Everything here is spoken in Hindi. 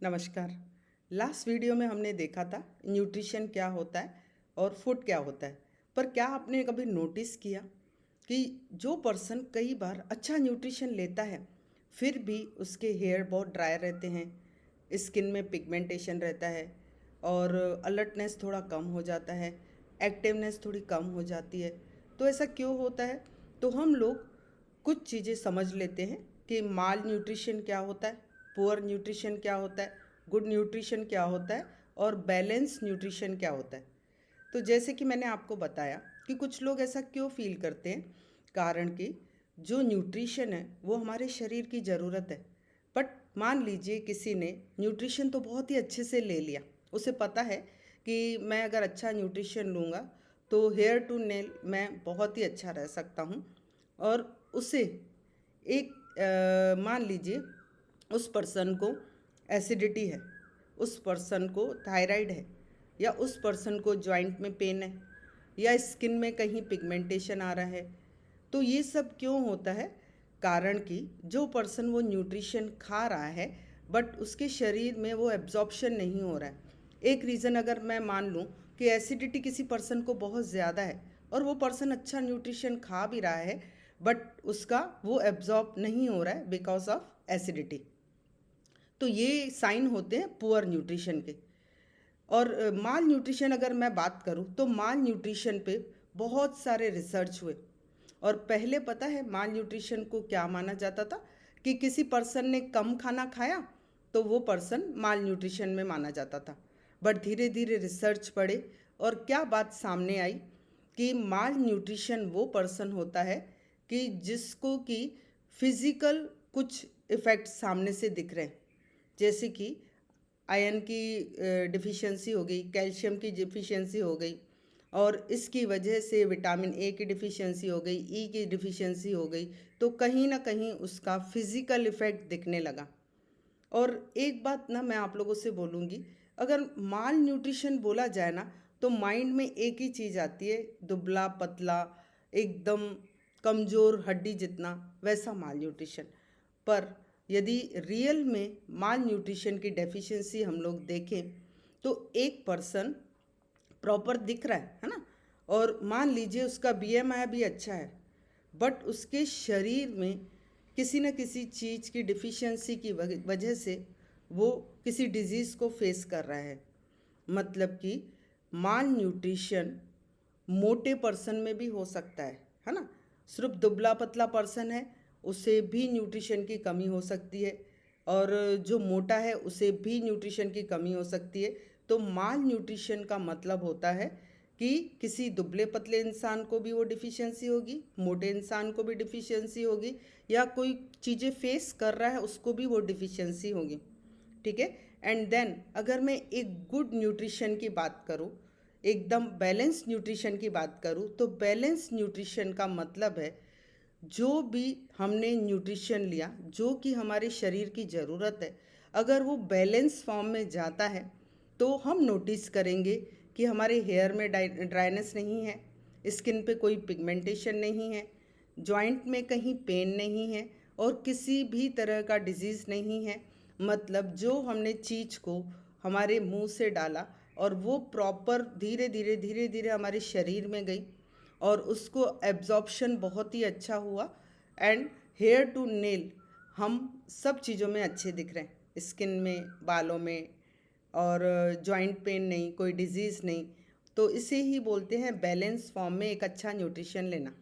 नमस्कार। लास्ट वीडियो में हमने देखा था न्यूट्रिशन क्या होता है और फूड क्या होता है। पर क्या आपने कभी नोटिस किया कि जो पर्सन कई बार अच्छा न्यूट्रिशन लेता है फिर भी उसके हेयर बहुत ड्राई रहते हैं, स्किन में पिगमेंटेशन रहता है और अलर्टनेस थोड़ा कम हो जाता है, एक्टिवनेस थोड़ी कम हो जाती है। तो ऐसा क्यों होता है? तो हम लोग कुछ चीज़ें समझ लेते हैं कि माल न्यूट्रिशन क्या होता है, पुअर न्यूट्रिशन क्या होता है, गुड न्यूट्रिशन क्या होता है और बैलेंस न्यूट्रिशन क्या होता है। तो जैसे कि मैंने आपको बताया कि कुछ लोग ऐसा क्यों फील करते हैं, कारण कि जो न्यूट्रिशन है वो हमारे शरीर की ज़रूरत है। बट मान लीजिए किसी ने न्यूट्रिशन तो बहुत ही अच्छे से ले लिया, उसे पता है कि मैं अगर अच्छा न्यूट्रिशन लूँगा तो हेयर टू नेल मैं बहुत ही अच्छा रह सकता हूँ। और उसे एक मान लीजिए उस पर्सन को एसिडिटी है, उस पर्सन को थायराइड है, या उस पर्सन को जॉइंट में पेन है, या स्किन में कहीं पिगमेंटेशन आ रहा है। तो ये सब क्यों होता है? कारण कि जो पर्सन वो न्यूट्रिशन खा रहा है बट उसके शरीर में वो एब्जॉर्प्शन नहीं हो रहा है। एक रीज़न अगर मैं मान लूँ कि एसिडिटी किसी पर्सन को बहुत ज़्यादा है और वो पर्सन अच्छा न्यूट्रिशन खा भी रहा है बट उसका वो एब्जॉर्ब नहीं हो रहा है बिकॉज ऑफ एसिडिटी। तो ये साइन होते हैं पुअर न्यूट्रिशन के। और माल न्यूट्रिशन अगर मैं बात करूँ तो माल न्यूट्रिशन पे बहुत सारे रिसर्च हुए। और पहले पता है माल न्यूट्रिशन को क्या माना जाता था कि किसी पर्सन ने कम खाना खाया तो वो पर्सन माल न्यूट्रिशन में माना जाता था। बट धीरे धीरे रिसर्च बढ़े और क्या बात सामने आई कि माल न्यूट्रिशन वो पर्सन होता है कि जिसको कि फिजिकल कुछ इफ़ेक्ट सामने से दिख रहे हैं, जैसे कि आयरन की डिफिशिएंसी हो गई, कैल्शियम की डिफिशिएंसी हो गई, और इसकी वजह से विटामिन ए की डिफिशिएंसी हो गई, ई की डिफिशिएंसी हो गई। तो कहीं ना कहीं उसका फिजिकल इफेक्ट दिखने लगा। और एक बात ना मैं आप लोगों से बोलूँगी, अगर माल न्यूट्रिशन बोला जाए ना तो माइंड में एक ही चीज़ आती है, दुबला पतला, एकदम कमज़ोर हड्डी जितना, वैसा माल न्यूट्रिशन। पर यदि रियल में माल न्यूट्रिशन की डेफिशिएंसी हम लोग देखें तो एक पर्सन प्रॉपर दिख रहा है ना, और मान लीजिए उसका बीएमआई भी अच्छा है बट उसके शरीर में किसी न किसी चीज़ की डिफिशियंसी की वजह से वो किसी डिजीज़ को फेस कर रहा है। मतलब कि माल न्यूट्रिशन मोटे पर्सन में भी हो सकता है ना। सिर्फ दुबला पतला पर्सन है उसे भी न्यूट्रिशन की कमी हो सकती है, और जो मोटा है उसे भी न्यूट्रिशन की कमी हो सकती है। तो माल न्यूट्रिशन का मतलब होता है कि किसी दुबले पतले इंसान को भी वो डिफिशियंसी होगी, मोटे इंसान को भी डिफिशियंसी होगी, या कोई चीज़ें फेस कर रहा है उसको भी वो डिफिशियंसी होगी। ठीक है। एंड देन अगर मैं एक गुड न्यूट्रिशन की बात करूँ, एकदम बैलेंस न्यूट्रिशन की बात करूँ, तो बैलेंस न्यूट्रिशन का मतलब है जो भी हमने न्यूट्रिशन लिया, जो कि हमारे शरीर की ज़रूरत है, अगर वो बैलेंस फॉर्म में जाता है तो हम नोटिस करेंगे कि हमारे हेयर में ड्राइनेस नहीं है, स्किन पे कोई पिगमेंटेशन नहीं है, जॉइंट में कहीं पेन नहीं है, और किसी भी तरह का डिजीज़ नहीं है। मतलब जो हमने चीज़ को हमारे मुंह से डाला और वो प्रॉपर धीरे धीरे हमारे शरीर में गई और उसको एब्जॉर्प्शन बहुत ही अच्छा हुआ। एंड हेयर टू नेल हम सब चीज़ों में अच्छे दिख रहे हैं, स्किन में, बालों में, और जॉइंट पेन नहीं, कोई डिजीज़ नहीं। तो इसे ही बोलते हैं बैलेंस फॉर्म में एक अच्छा न्यूट्रिशन लेना।